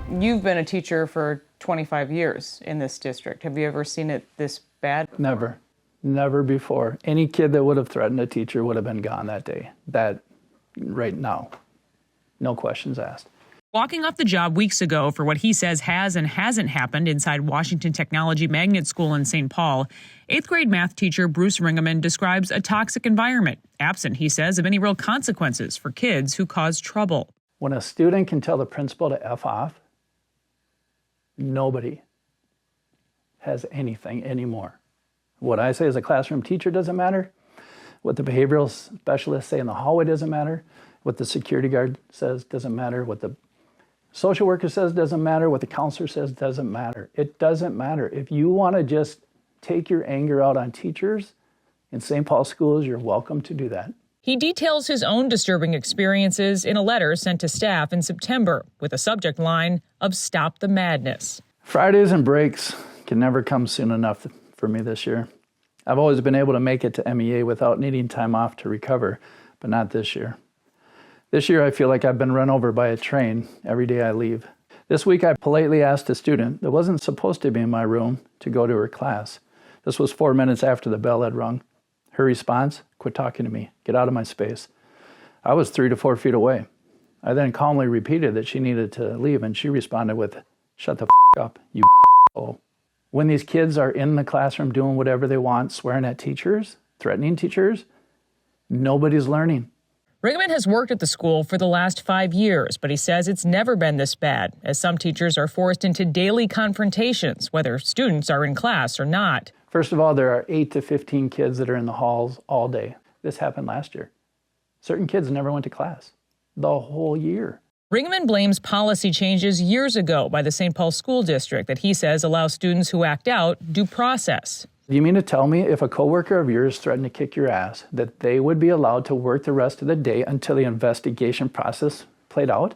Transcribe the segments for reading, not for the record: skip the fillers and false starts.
You've been a teacher for 25 years in this district. Have you ever seen it this bad? Never. Never before. Any kid that would have threatened a teacher would have been gone that day. That right now. No questions asked. Walking off the job weeks ago for what he says has and hasn't happened inside Washington Technology Magnet School in St. Paul, 8th grade math teacher Bruce Ringeman describes a toxic environment, absent, he says, of any real consequences for kids who cause trouble. When a student can tell the principal to F off, nobody has anything anymore. What I say as a classroom teacher doesn't matter. What the behavioral specialists say in the hallway doesn't matter. What the security guard says doesn't matter. What the social worker says doesn't matter. What the counselor says doesn't matter. It doesn't matter. If you want to just take your anger out on teachers in St. Paul schools, you're welcome to do that. He details his own disturbing experiences in a letter sent to staff in September with a subject line of "Stop the Madness." Fridays and breaks can never come soon enough for me this year. I've always been able to make it to MEA without needing time off to recover, but not this year. This year I feel like I've been run over by a train every day I leave. This week I politely asked a student that wasn't supposed to be in my room to go to her class. This was 4 minutes after the bell had rung. Her response, "Quit talking to me. Get out of my space." I was 3 to 4 feet away. I then calmly repeated that she needed to leave, and she responded with, "Shut the f*** up, you asshole." When these kids are in the classroom doing whatever they want, swearing at teachers, threatening teachers, nobody's learning. Ringeman has worked at the school for the last 5 years, but he says it's never been this bad, as some teachers are forced into daily confrontations, whether students are in class or not. First of all, there are 8 to 15 kids that are in the halls all day. This happened last year. Certain kids never went to class the whole year. Ringeman blames policy changes years ago by the St. Paul School District that he says allow students who act out due process. Do you mean to tell me if a coworker of yours threatened to kick your ass, that they would be allowed to work the rest of the day until the investigation process played out?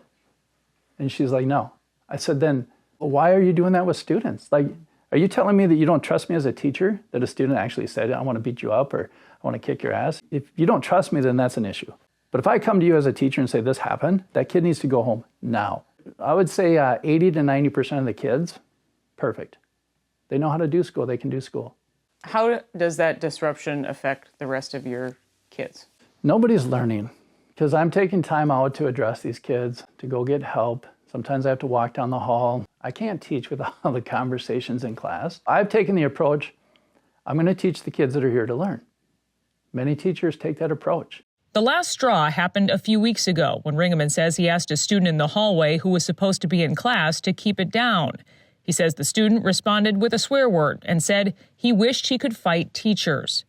And she's like, no. I said, then why are you doing that with students? Like, are you telling me that you don't trust me as a teacher, that a student actually said, I want to beat you up or I want to kick your ass? If you don't trust me, then that's an issue. But if I come to you as a teacher and say this happened, that kid needs to go home now. I would say 80 to 90% of the kids, perfect. They know how to do school. They can do school. How does that disruption affect the rest of your kids? Nobody's learning because I'm taking time out to address these kids, to go get help. Sometimes I have to walk down the hall. I can't teach with all the conversations in class. I've taken the approach, I'm going to teach the kids that are here to learn. Many teachers take that approach. The last straw happened a few weeks ago when Ringeman says he asked a student in the hallway who was supposed to be in class to keep it down. He says the student responded with a swear word and said he wished he could fight teachers.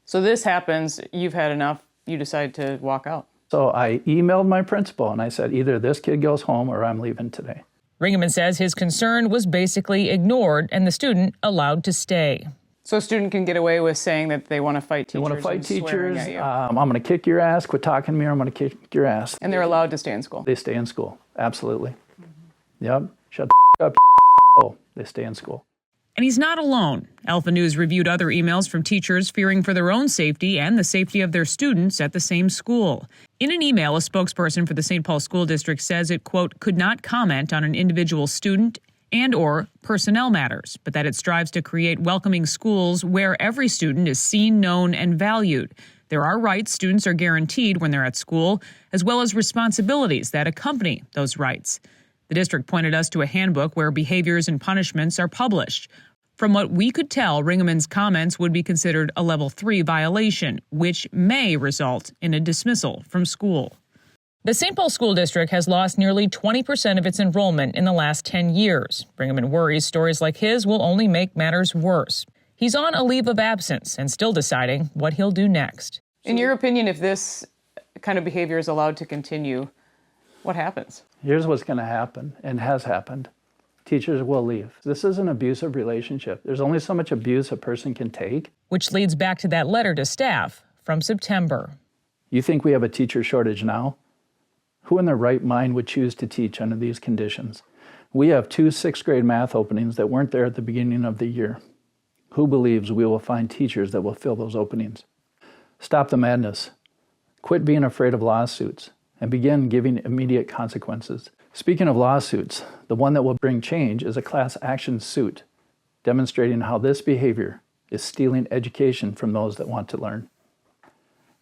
So this happens, you've had enough, you decide to walk out. So I emailed my principal and I said, either this kid goes home or I'm leaving today. Ringeman says his concern was basically ignored and the student allowed to stay. So a student can get away with saying that they want to fight teachers. They want to fight and teachers. at you. I'm going to kick your ass. Quit talking to me or I'm going to kick your ass. And they're allowed to stay in school. They stay in school. Absolutely. Yep. Shut the up. Oh, they stay in school. And he's not alone. Alpha News reviewed other emails from teachers fearing for their own safety and the safety of their students at the same school. In an email, a spokesperson for the St. Paul School District says it, quote, could not comment on an individual student and or personnel matters, but that it strives to create welcoming schools where every student is seen, known, and valued. There are rights students are guaranteed when they're at school, as well as responsibilities that accompany those rights. The district pointed us to a handbook where behaviors and punishments are published. From what we could tell, Ringeman's comments would be considered a Level 3 violation, which may result in a dismissal from school. The St. Paul School District has lost nearly 20% of its enrollment in the last 10 years. Ringeman worries stories like his will only make matters worse. He's on a leave of absence and still deciding what he'll do next. In your opinion, if this kind of behavior is allowed to continue, what happens? Here's what's going to happen and has happened. Teachers will leave. This is an abusive relationship. There's only so much abuse a person can take. Which leads back to that letter to staff from September. You think we have a teacher shortage now? Who in their right mind would choose to teach under these conditions? We have 2 6th grade math openings that weren't there at the beginning of the year. Who believes we will find teachers that will fill those openings? Stop the madness. Quit being afraid of lawsuits and begin giving immediate consequences. Speaking of lawsuits, the one that will bring change is a class action suit demonstrating how this behavior is stealing education from those that want to learn.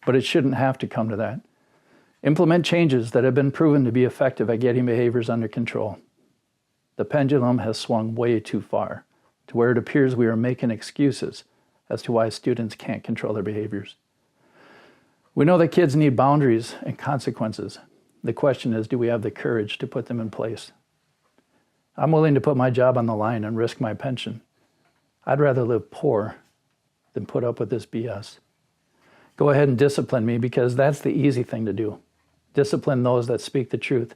But it shouldn't have to come to that. Implement changes that have been proven to be effective at getting behaviors under control. The pendulum has swung way too far to where it appears we are making excuses as to why students can't control their behaviors. We know that kids need boundaries and consequences. The question is, do we have the courage to put them in place? I'm willing to put my job on the line and risk my pension. I'd rather live poor than put up with this BS. Go ahead and discipline me, because that's the easy thing to do. Discipline those that speak the truth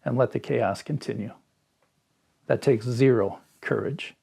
and let the chaos continue. That takes zero courage.